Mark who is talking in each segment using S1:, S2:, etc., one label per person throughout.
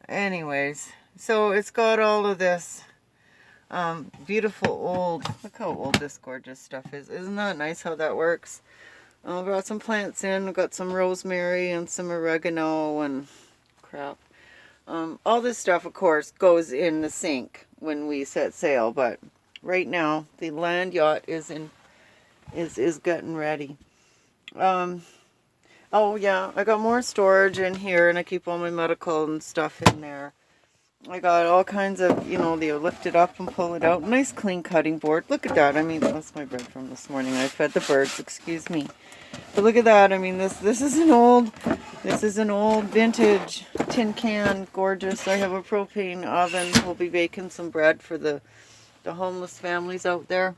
S1: Anyways, so it's got all of this beautiful old, look how old this gorgeous stuff is. Isn't that nice how that works? I brought some plants in. I've got some rosemary and some oregano and crap. All this stuff, of course, goes in the sink when we set sail, but right now the land yacht is getting ready. Oh yeah, I got more storage in here, and I keep all my medical and stuff in there. I got all kinds of, you know, they lift it up and pull it out. Nice clean cutting board. Look at that. I mean, that's my bread from this morning. I fed the birds, excuse me. But look at that. I mean, this is an old vintage tin can, gorgeous. I have a propane oven. We'll be baking some bread for the homeless families out there.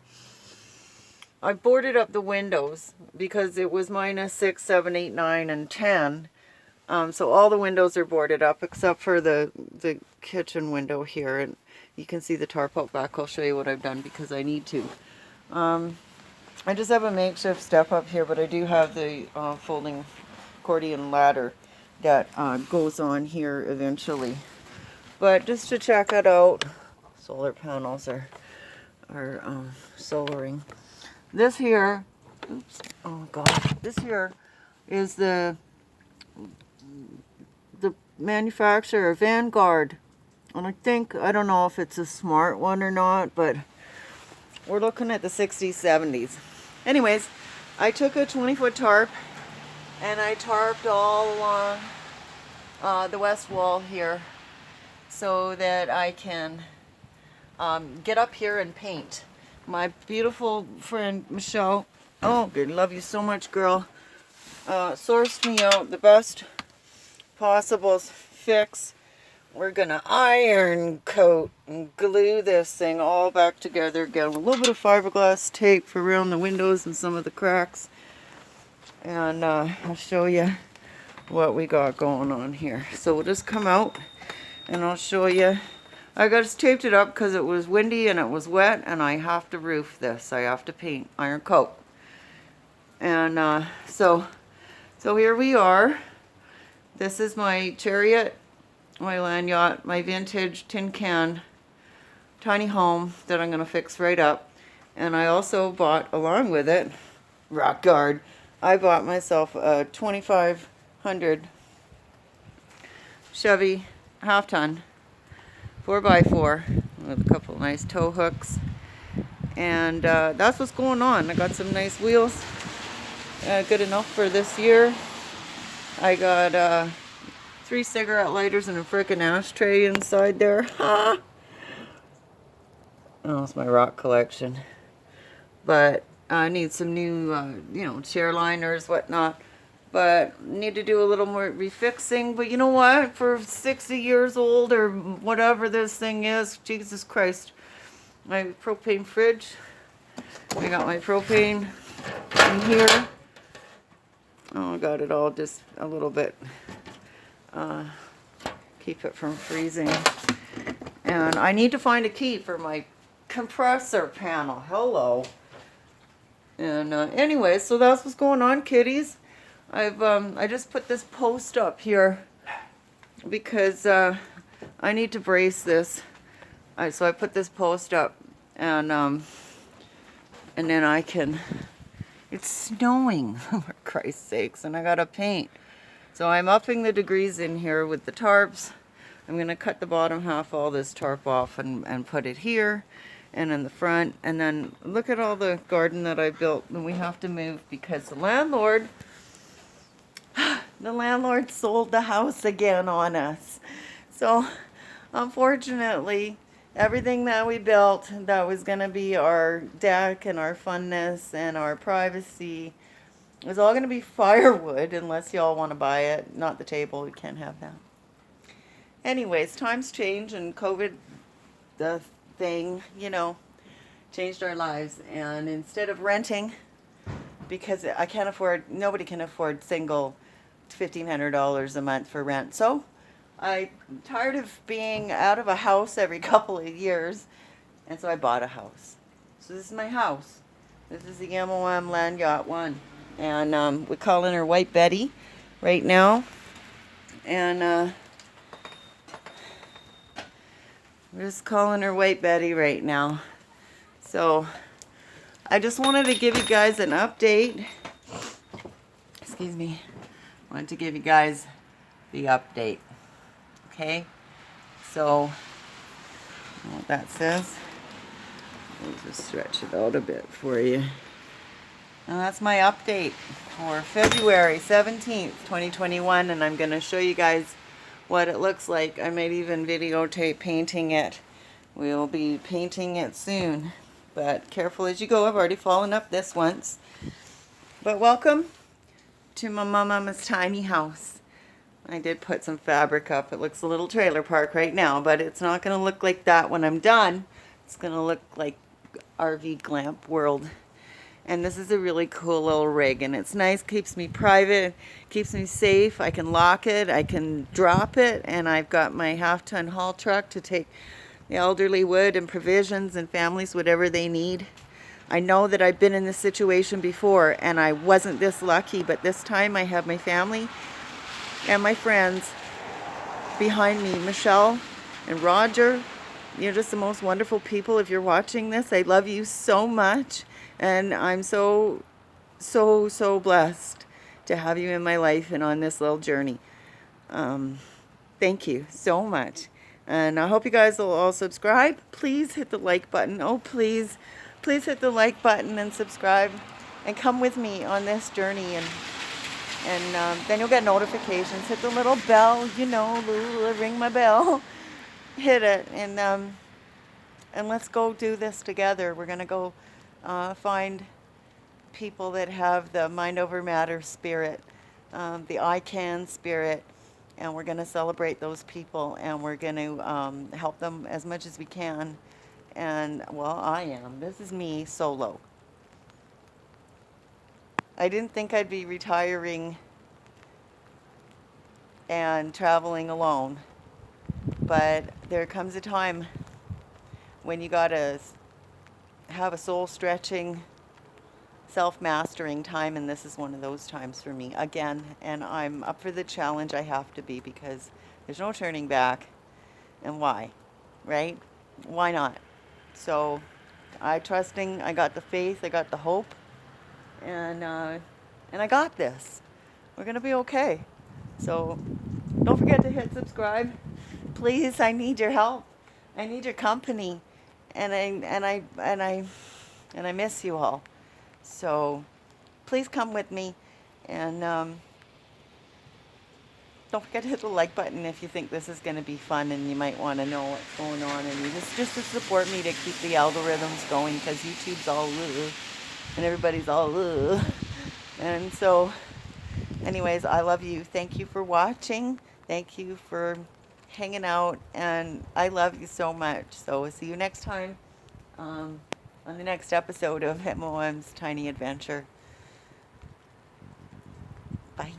S1: I boarded up the windows because it was minus 6, 7, 8, 9, and 10. So all the windows are boarded up except for the kitchen window here, and you can see the tarp out back. I'll show you what I've done because I need to. I just have a makeshift step up here, but I do have the folding accordion ladder that goes on here eventually. But just to check it out, solar panels are solaring. This here, oops, oh god, this here is the manufacturer, Vanguard. And I don't know if it's a smart one or not, but we're looking at the 60s, 70s. Anyways, I took a 20-foot tarp and I tarped all along the west wall here so that I can get up here and paint. My beautiful friend Michelle, oh good, love you so much, girl, sourced me out the best possible fix. We're gonna iron coat and glue this thing all back together again. A little bit of fiberglass tape for around the windows and some of the cracks. And I'll show you what we got going on here. So we'll just come out and I'll show you. I just taped it up because it was windy and it was wet, and I have to roof this. I have to paint iron coat. And so here we are. This is my Chariot, my land yacht, my vintage tin can tiny home that I'm going to fix right up. And I also bought, along with it, rock guard, I bought myself a 2500 Chevy half-ton 4x4 with a couple of nice tow hooks. And that's what's going on. I got some nice wheels, good enough for this year. I got 3 cigarette lighters and a frickin' ashtray inside there. Oh, it's my rock collection. But I need some new, chair liners, whatnot. But need to do a little more refixing. But you know what? For 60 years old or whatever this thing is, Jesus Christ. My propane fridge. I got my propane in here. Oh, I got it all just a little bit. Keep it from freezing. And I need to find a key for my compressor panel. Hello. And anyway, so that's what's going on, kitties. I just put this post up here because I need to brace this. So I put this post up, and then I can. It's snowing, for Christ's sakes, and I gotta paint. So I'm upping the degrees in here with the tarps. I'm going to cut the bottom half all this tarp off and put it here and in the front. And then look at all the garden that I built. And we have to move because the landlord sold the house again on us. So unfortunately, everything that we built that was going to be our deck and our funness and our privacy, it's all going to be firewood unless y'all want to buy it. Not the table. We can't have that. Anyways, times change, and COVID, the thing, changed our lives. And instead of renting, because nobody can afford single $1,500 a month for rent. So I'm tired of being out of a house every couple of years. And so I bought a house. So this is my house. This is the M.o.M Land Yacht 1. And we're calling her White Betty right now. And We're just calling her White Betty right now. So I just wanted to give you guys an update. Excuse me. Wanted to give you guys the update. Okay? So, what that says. We'll just stretch it out a bit for you. And that's my update for February 17th, 2021. And I'm going to show you guys what it looks like. I might even videotape painting it. We'll be painting it soon. But careful as you go. I've already fallen up this once. But welcome to my mama's tiny house. I did put some fabric up. It looks a little trailer park right now, but it's not going to look like that when I'm done. It's going to look like RV Glamp World. And this is a really cool little rig, and it's nice, keeps me private, keeps me safe. I can lock it, I can drop it, and I've got my half-ton haul truck to take the elderly wood and provisions and families whatever they need. I know that I've been in this situation before, and I wasn't this lucky, but this time I have my family and my friends behind me. Michelle and Roger, you're just the most wonderful people. If you're watching this, I love you so much. And I'm so blessed to have you in my life and on this little journey. Thank you so much. And I hope you guys will all subscribe. Please hit the like button. Oh, please hit the like button and subscribe. And come with me on this journey. And then you'll get notifications. Hit the little bell, you know, ring my bell. Hit it. And let's go do this together. We're going to go find people that have the mind over matter spirit, the I can spirit, and we're going to celebrate those people, and we're going to help them as much as we can. And well, I am. This is me solo. I didn't think I'd be retiring and traveling alone, but there comes a time when you gotta have a soul-stretching, self-mastering time, and this is one of those times for me again. And I'm up for the challenge. I have to be, because there's no turning back. And why, right? Why not? So I trusting. I got the faith. I got the hope, and I got this. We're gonna be okay. So don't forget to hit subscribe, please. I need your help. I need your company, and I miss you all. So please come with me, and don't forget to hit the like button if you think this is going to be fun and you might want to know what's going on, and you just to support me to keep the algorithms going, because YouTube's all and everybody's all and so anyways, I love you. Thank you for watching. Thank you for hanging out, and I love you so much. So we'll see you next time on the next episode of M.o.m's Tiny Adventure. Bye.